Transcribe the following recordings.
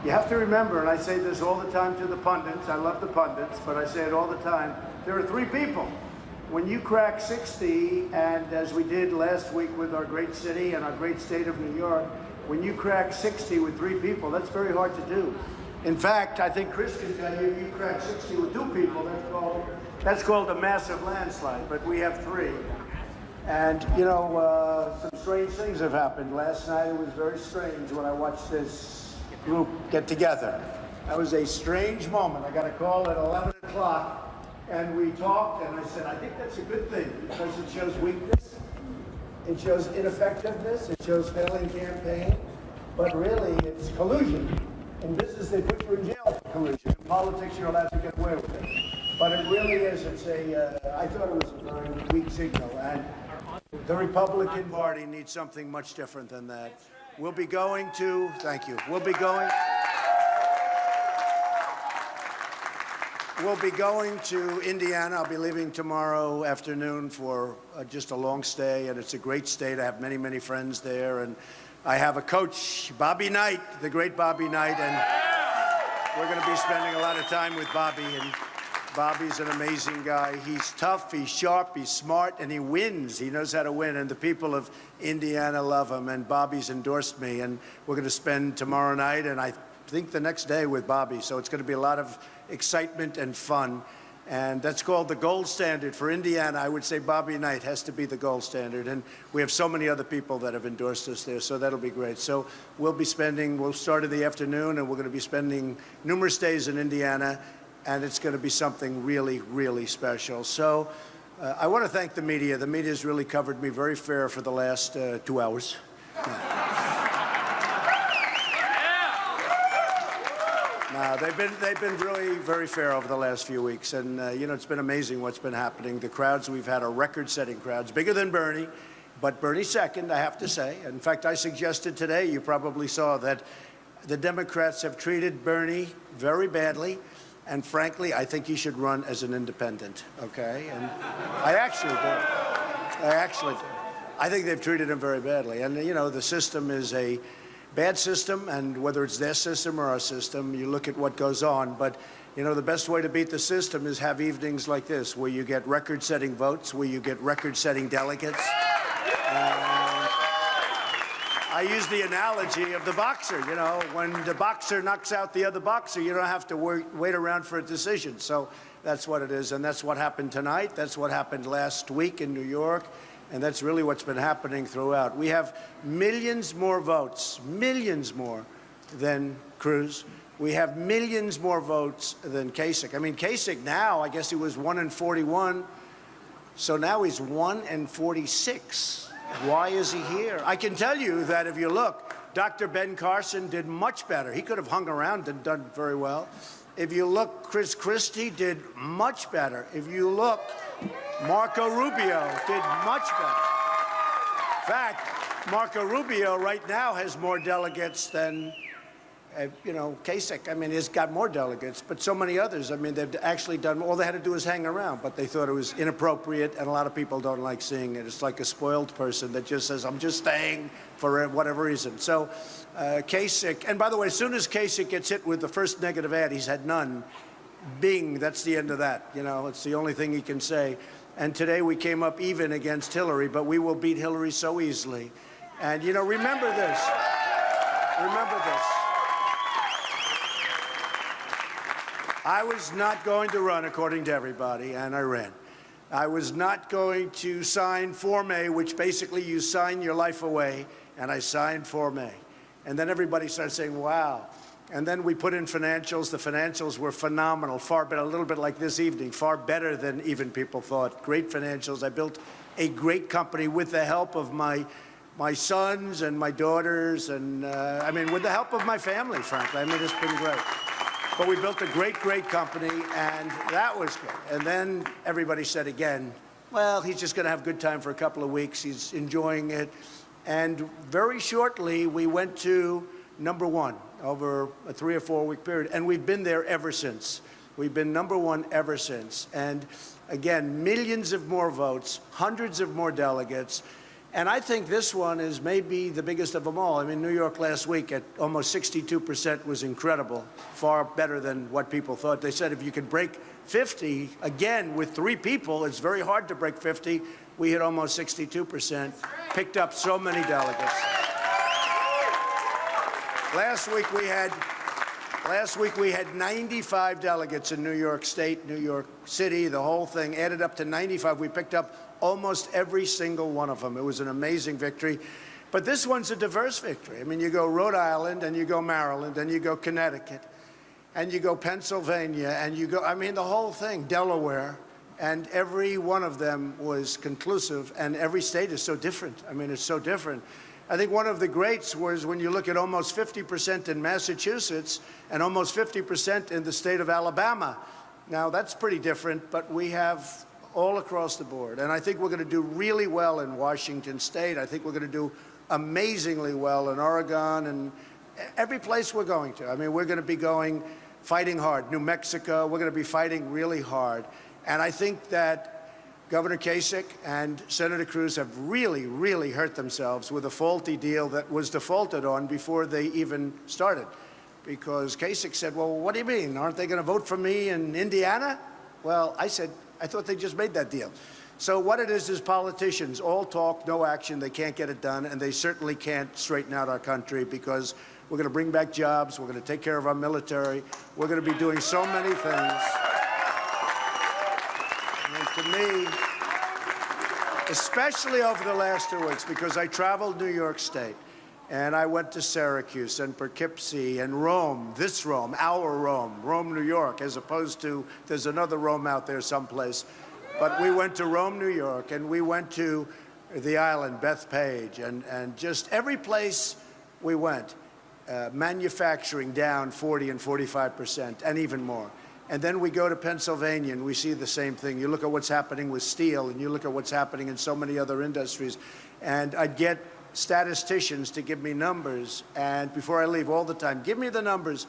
You have to remember, and I say this all the time to the pundits, I love the pundits, but I say it all the time, there are three people. When you crack 60, and as we did last week with our great city and our great state of New York, when you crack 60 with three people, that's very hard to do. In fact, I think Chris can tell you, if you crack 60 with two people, that's called a massive landslide, but we have three. And, you know, some strange things have happened. Last night it was very strange when I watched this group get together. That was a strange moment. I got a call at 11 o'clock, and we talked, and I said, I think that's a good thing, because it shows weakness, it shows ineffectiveness, it shows failing campaign, but really it's collusion. In business, they put you in jail for collusion. In politics, you're allowed to get away with it. But it really is, I thought it was a very weak signal, and the Republican Party needs something much different than that. We'll be going to, thank you, we'll be going to Indiana. I'll be leaving tomorrow afternoon for just a long stay, and it's a great state. I have many, many friends there, and I have a coach, Bobby Knight, the great Bobby Knight, and we're going to be spending a lot of time with Bobby, and Bobby's an amazing guy. He's tough, he's sharp, he's smart, and he wins. He knows how to win, and the people of Indiana love him, and Bobby's endorsed me, and we're going to spend tomorrow night, and I think the next day with Bobby, so it's going to be a lot of excitement and fun, and that's called the gold standard for Indiana. I would say Bobby Knight has to be the gold standard, and we have so many other people that have endorsed us there, so that'll be great. So we'll start in the afternoon, and we're going to be spending numerous days in Indiana, and it's going to be something really, really special. So I want to thank the media. The media has really covered me very fair for the last 2 hours. No, they've been really very fair over the last few weeks, and you know, it's been amazing what's been happening. The crowds we've had are record-setting crowds, bigger than Bernie, but Bernie's second, I have to say. In fact, I suggested today, you probably saw, that the Democrats have treated Bernie very badly, and frankly, I think he should run as an independent. Okay, and I actually do. I think they've treated him very badly, and you know, the system is a bad system, and whether it's their system or our system, you look at what goes on. But, you know, the best way to beat the system is have evenings like this, where you get record-setting votes, where you get record-setting delegates. I use the analogy of the boxer, you know, when the boxer knocks out the other boxer, you don't have to wait around for a decision. So that's what it is, and that's what happened tonight. That's what happened last week in New York. And that's really what's been happening throughout. We have millions more votes, millions more than Cruz. We have millions more votes than Kasich. I mean, Kasich now, I guess he was 1 in 41, so now he's 1 in 46. Why is he here? I can tell you that if you look, Dr. Ben Carson did much better. He could have hung around and done very well. If you look, Chris Christie did much better. If you look, Marco Rubio did much better. In fact, Marco Rubio right now has more delegates than, you know, Kasich. I mean, he's got more delegates, but so many others. I mean, they've actually done, all they had to do was hang around, but they thought it was inappropriate, and a lot of people don't like seeing it. It's like a spoiled person that just says, I'm just staying for whatever reason. So Kasich, and by the way, as soon as Kasich gets hit with the first negative ad, he's had none. Bing, that's the end of that. You know, it's the only thing he can say. And today we came up even against Hillary, but we will beat Hillary so easily. And, you know, remember this. Remember this. I was not going to run, according to everybody, and I ran. I was not going to sign Form A, which basically you sign your life away, and I signed Form A. And then everybody started saying, wow. And then we put in financials. The financials were phenomenal, far better, a little bit like this evening, far better than even people thought. Great financials. I built a great company with the help of my sons and my daughters, and I mean, with the help of my family, frankly. I mean, it's been great. But we built a great, great company, and that was good. And then everybody said again, well, he's just going to have a good time for a couple of weeks. He's enjoying it. And very shortly, we went to #1 over a 3 or 4 week period, and we've been there ever since. We've been #1 ever since. And again, millions of more votes, hundreds of more delegates, And I think this one is maybe the biggest of them all. I mean, New York last week at almost 62% was incredible, far better than what people thought. They said if you could break 50, again, with 3 people, it's very hard to break 50. We hit almost 62%, picked up so many delegates. Last week we had 95 delegates in New York State, New York City, the whole thing added up to 95. We picked up almost every single one of them. It was an amazing victory. But this one's a diverse victory. I mean, you go Rhode Island, and you go Maryland, and you go Connecticut, and you go Pennsylvania, and you go, I mean, the whole thing, Delaware, and every one of them was conclusive, and every state is so different. I mean, it's so different. I think one of the greats was when you look at almost 50% in Massachusetts and almost 50% in the state of Alabama. Now, that's pretty different, but we have all across the board. And I think we're going to do really well in Washington State. I think we're going to do amazingly well in Oregon and every place we're going to. I mean, we're going to be fighting hard. New Mexico, we're going to be fighting really hard. And I think that Governor Kasich and Senator Cruz have really, really hurt themselves with a faulty deal that was defaulted on before they even started. Because Kasich said, well, what do you mean? Aren't they going to vote for me in Indiana? Well, I said, I thought they just made that deal. So what it is politicians all talk, no action. They can't get it done, and they certainly can't straighten out our country because we're going to bring back jobs. We're going to take care of our military. We're going to be doing so many things. And to me, especially over the last 2 weeks, because I traveled New York State, and I went to Syracuse and Poughkeepsie and Rome, this Rome, our Rome, New York, as opposed to there's another Rome out there someplace. But we went to Rome, New York, and we went to the island, Bethpage, and just every place we went, manufacturing down 40 and 45% and even more. And then we go to Pennsylvania and we see the same thing. You look at what's happening with steel and you look at what's happening in so many other industries. And I'd get statisticians to give me numbers, and before I leave all the time, give me the numbers,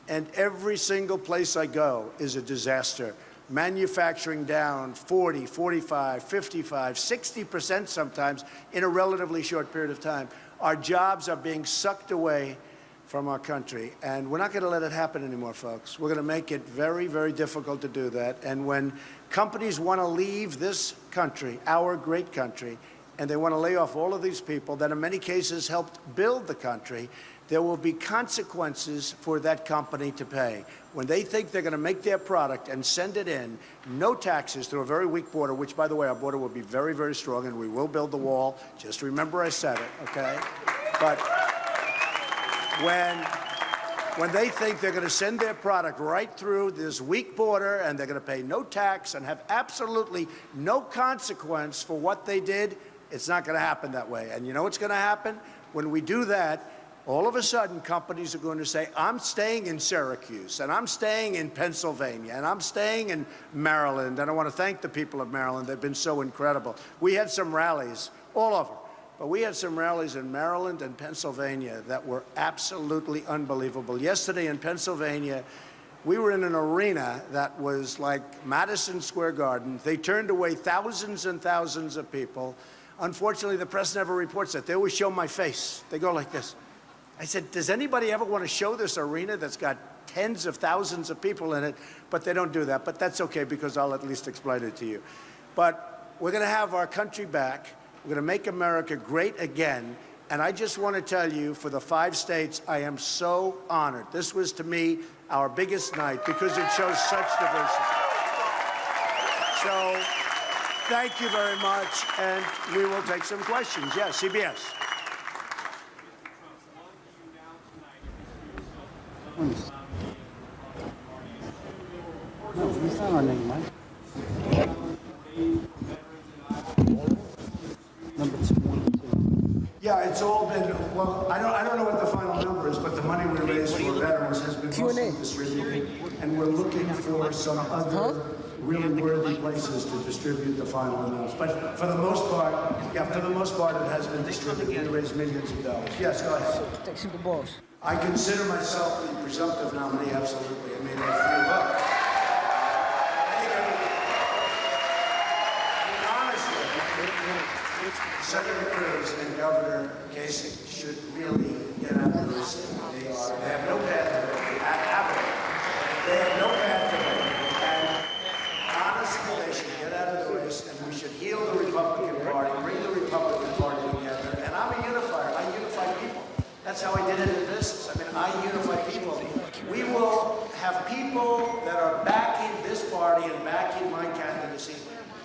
and every single place I go is a disaster. Manufacturing down 40, 45, 55, 60% sometimes in a relatively short period of time. Our jobs are being sucked away from our country, and we're not going to let it happen anymore, folks. We're going to make it very, very difficult to do that. And when companies want to leave this country, our great country, and they want to lay off all of these people that in many cases helped build the country, there will be consequences for that company to pay. When they think they're going to make their product and send it in, no taxes through a very weak border, which, by the way, our border will be very, very strong, and we will build the wall. Just remember I said it, okay? But when they think they're going to send their product right through this weak border and they're going to pay no tax and have absolutely no consequence for what they did, it's not going to happen that way. And you know what's going to happen? When we do that, all of a sudden, companies are going to say, I'm staying in Syracuse, and I'm staying in Pennsylvania, and I'm staying in Maryland. And I want to thank the people of Maryland. They've been so incredible. We had some rallies all over, but we had some rallies in Maryland and Pennsylvania that were absolutely unbelievable. Yesterday in Pennsylvania, we were in an arena that was like Madison Square Garden. They turned away thousands and thousands of people. Unfortunately, the press never reports that. They always show my face. They go like this. I said, does anybody ever want to show this arena that's got tens of thousands of people in it? But they don't do that. But that's okay, because I'll at least explain it to you. But we're going to have our country back. We're going to make America great again. And I just want to tell you, for the 5 states, I am so honored. This was, to me, our biggest night because it shows such diversity. So thank you very much, and we will take some questions. Yes, CBS. No, it's not our name, Mike. Number 22. Yeah, it's all been, well, I don't know what the final number is, but the money we raised for veterans has been mostly distributed, and we're looking for some other really worthy places to distribute the final amounts. But for the most part, it has been distributed. We raised millions of dollars. Yes, go ahead. I consider myself the presumptive nominee, absolutely. I mean, if you look, honestly, Senator Cruz and Governor Kasich should really get out of this. They have no path to vote. They have no path to vote. And honestly, they should get out of the race, and we should heal the Republican Party, bring the Republican Party together. And I'm a unifier. I unify people. That's how I did it in business. I mean, I unify people. We will have people that are backing this party and backing my candidacy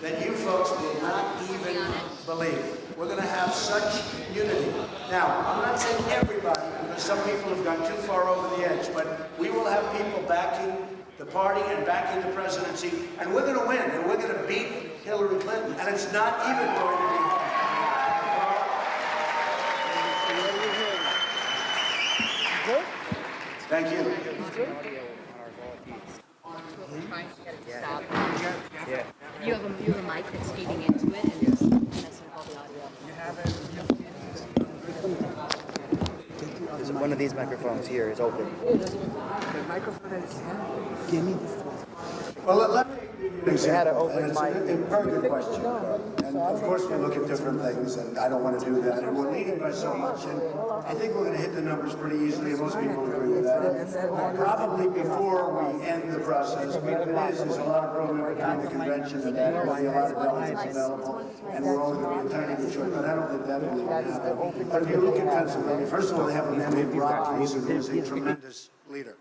that you folks will not even believe. We're going to have such unity. Now, I'm not saying everybody, because some people have gone too far over the edge, but we will have people backing the party and backing the presidency, and we're going to win, and we're going to beat Hillary Clinton, and it's not even going to be hard. Thank you. Yeah. You have a mic that's feeding into it, and it's messing up all the audio. There's one of these microphones here is open. The microphone is. Give me the. Well, let me give you an example. open And it's a very good question. And of course, we look at different things, and I don't want to do that. And we're leading by so much, and I think we're going to hit the numbers pretty easily, and most people agree with that. And probably before we end the process, what it is a lot of pro-member kind of convention, and that there'll be a lot of delegates available, and we're only going to be a tiny bit short, but I don't think that really will happen. But if you look at Pennsylvania, first of all, they have a man named Brock Gleason, who's a tremendous leader.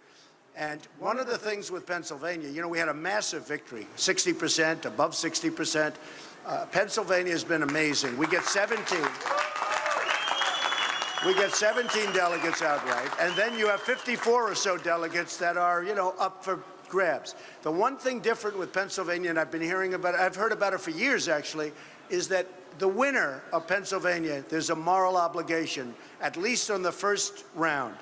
And one of the things with Pennsylvania, you know, we had a massive victory, 60%, above 60%. Pennsylvania has been amazing. We get 17 delegates outright, and then you have 54 or so delegates that are, you know, up for grabs. The one thing different with Pennsylvania, and I've been hearing about it, I've heard about it for years actually, is that the winner of Pennsylvania, there's a moral obligation, at least on the first round,